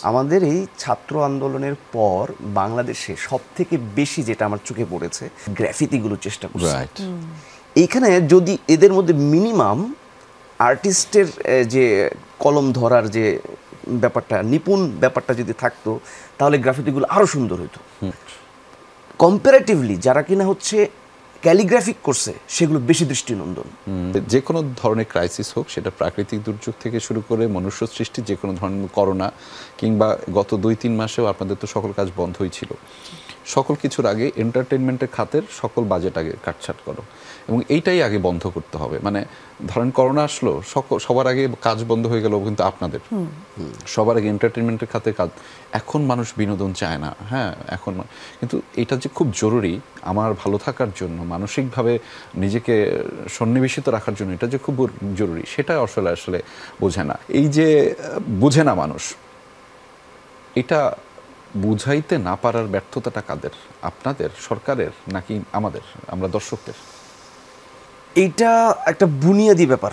আমাদের এই ছাত্র আন্দোলনের পর বাংলাদেশে সবথেকে বেশি যেটা আমার চোখে পড়েছে গ্রাফিতিগুলো চেষ্টা করছে। এইখানে যদি এদের মধ্যে মিনিমাম আর্টিস্টের যে কলম ধরার যে ব্যাপারটা, নিপুণ ব্যাপারটা যদি থাকতো, তাহলে গ্রাফিতিগুলো আরও সুন্দর হতো। কম্পারেটিভলি যারা কিনা হচ্ছে ক্যালিগ্রাফিক করছে সেগুলো বেশি দৃষ্টিনন্দন। যে কোনো ধরনের ক্রাইসিস হোক, সেটা প্রাকৃতিক দুর্যোগ থেকে শুরু করে মনুষ্য সৃষ্টি যে কোনো ধরনের করোনা, কিংবা গত 2-3 মাসেও আপনাদের তো সকল কাজ বন্ধই ছিল। সকল কিছুর আগে এন্টারটেনমেন্টের খাতের সকল বাজেট আগে কাটছাট করো, এবং এইটাই আগে বন্ধ করতে হবে। মানে ধরেন করোনা আসলো, সবার আগে কাজ বন্ধ হয়ে গেল কিন্তু আপনাদের, সবার আগে এন্টারটেনমেন্টের খাতে কাজ। এখন মানুষ বিনোদন চায় না, হ্যাঁ এখন, কিন্তু এটা যে খুব জরুরি আমার ভালো থাকার জন্য, মানসিকভাবে নিজেকে সন্নিবেশিত রাখার জন্য, এটা যে খুব জরুরি, সেটা আসলে বোঝে না। এই যে বোঝে না মানুষ, এটা বুঝাইতে না পারার ব্যর্থতাটা কাদের? আপনাদের, সরকারের, নাকি আমাদের, আমরা দর্শকদের? এইটা একটা বুনিয়াদি ব্যাপার,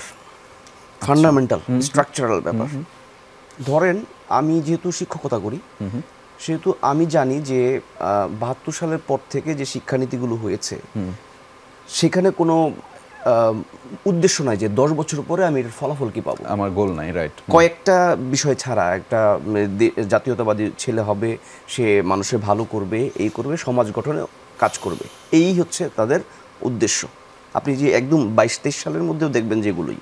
ফান্ডামেন্টাল স্ট্রাকচারাল ব্যাপার। ধরেন আমি যেহেতু শিক্ষকতা করি, সেহেতু আমি জানি যে 72 সালের পর থেকে যে শিক্ষানীতিগুলো হয়েছে, সেখানে কোনো উদ্দেশ্য নাই যে 10 বছর পরে আমি এর ফলাফল কি পাবো, আমার গোল নাই, রাইট। কয়েকটা বিষয় ছাড়া, একটা জাতীয়তাবাদী ছেলে হবে, সে মানুষের ভালো করবে, এই করবে, সমাজ গঠনে কাজ করবে, এই হচ্ছে তাদের উদ্দেশ্য। আপনি যে একদম 22-23 সালের মধ্যেও দেখবেন যেগুলোই।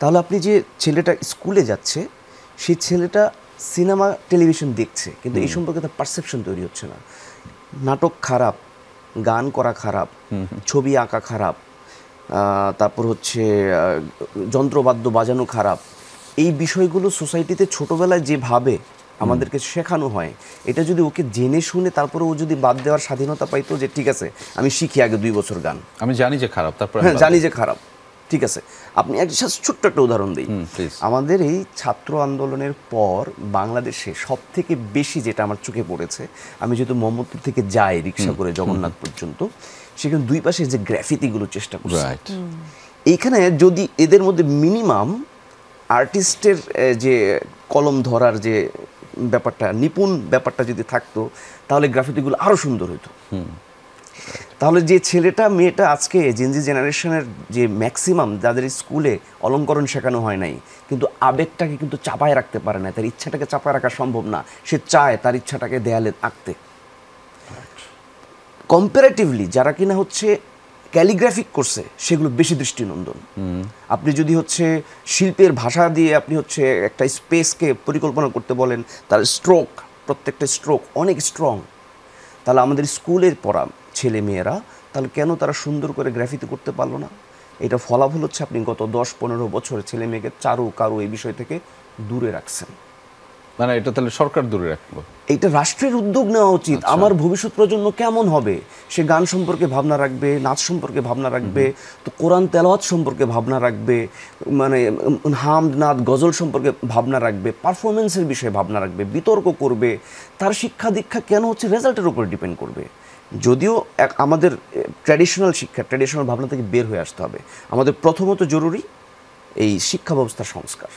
তাহলে আপনি যে ছেলেটা স্কুলে যাচ্ছে, সেই ছেলেটা সিনেমা টেলিভিশন দেখছে, কিন্তু এই সম্পর্কে তার পারসেপশন তৈরি হচ্ছে না। নাটক খারাপ, গান করা খারাপ, ছবি আঁকা খারাপ, তারপর হচ্ছে যন্ত্রবাদ্য বাজানো খারাপ, এই বিষয়গুলো সোসাইটিতে ছোটোবেলায় যেভাবে আমাদেরকে শেখানো হয়, এটা যদি ওকে জেনে শুনে তারপরে ও যদি বাদ দেওয়ার স্বাধীনতা পাইতো, যে ঠিক আছে আমি শিখি আগে 2 বছর গান, আমি জানি যে খারাপ, তারপর হ্যাঁ জানি যে খারাপ, ঠিক আছে। আপনি ছোট্ট একটা উদাহরণ দিই। আমাদের এই ছাত্র আন্দোলনের পর বাংলাদেশে সবথেকে বেশি যেটা আমার চোখে পড়েছে, আমি যেহেতু মোহাম্মদপুর থেকে যাই রিক্সা করে জগন্নাথ পর্যন্ত, সেখানে দুই পাশে যে গ্রাফিতিগুলো চেষ্টা করছে, এইখানে যদি এদের মধ্যে মিনিমাম আর্টিস্টের যে কলম ধরার যে ব্যাপারটা, নিপুণ ব্যাপারটা যদি থাকতো, তাহলে গ্রাফিতিগুলো আরও সুন্দর হতো। তাহলে যে ছেলেটা মেয়েটা আজকে জেনজি জেনারেশনের যে ম্যাক্সিমাম যাদের স্কুলে অলঙ্করণ শেখানো হয় নাই, কিন্তু আবেগটাকে কিন্তু চাপায় রাখতে পারে না, তার ইচ্ছাটাকে চাপায় রাখা সম্ভব না, সে চায় তার ইচ্ছাটাকে দেয়ালে আঁকতে। কম্পারেটিভলি যারা কিনা হচ্ছে ক্যালিগ্রাফিক করছে সেগুলো বেশি দৃষ্টিনন্দন। আপনি যদি হচ্ছে শিল্পের ভাষা দিয়ে আপনি হচ্ছে একটা স্পেসকে পরিকল্পনা করতে বলেন, তার স্ট্রোক, প্রত্যেকটা স্ট্রোক অনেক স্ট্রং, তাহলে আমাদের স্কুলের পড়া ছেলে মেয়েরা তাহলে কেন তারা সুন্দর করে গ্রাফিতি করতে পারলো না? এটা ফলাফল হচ্ছে আপনি গত 10-15 বছরে ছেলে মেয়েকে কারো এই বিষয় থেকে দূরে রাখছেন। মানে এটা তাহলে সরকার দূরে রাখলো, এইটা রাষ্ট্রের উদ্যোগ নেওয়া উচিত। আমার ভবিষ্যৎ প্রজন্ম কেমন হবে, সে গান সম্পর্কে ভাবনা রাখবে, নাচ সম্পর্কে ভাবনা রাখবে, তো কোরআন তেলাওয়াত সম্পর্কে ভাবনা রাখবে, মানে হামদ নাদ গজল সম্পর্কে ভাবনা রাখবে, পারফরমেন্সের বিষয়ে ভাবনা রাখবে, বিতর্ক করবে। তার শিক্ষা দীক্ষা কেন হচ্ছে রেজাল্টের উপর ডিপেন্ড করবে? যদিও আমাদের ট্র্যাডিশনাল শিক্ষা, ট্র্যাডিশনাল ভাবনা থেকে বের হয়ে আসতে হবে। আমাদের প্রথমত জরুরি এই শিক্ষা ব্যবস্থার সংস্কার।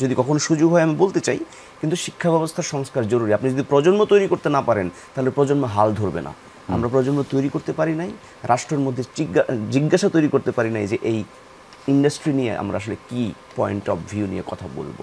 যদি কখনো সুযোগ হয় আমি বলতে চাই, কিন্তু শিক্ষা ব্যবস্থার সংস্কার জরুরি। আপনি যদি প্রজন্ম তৈরি করতে না পারেন, তাহলে প্রজন্ম হাল ধরবে না। আমরা প্রজন্ম তৈরি করতে পারি নাই, রাষ্ট্রের মধ্যে জিজ্ঞাসা তৈরি করতে পারি নাই যে এই ইন্ডাস্ট্রি নিয়ে আমরা আসলে কি পয়েন্ট অফ ভিউ নিয়ে কথা বলবো।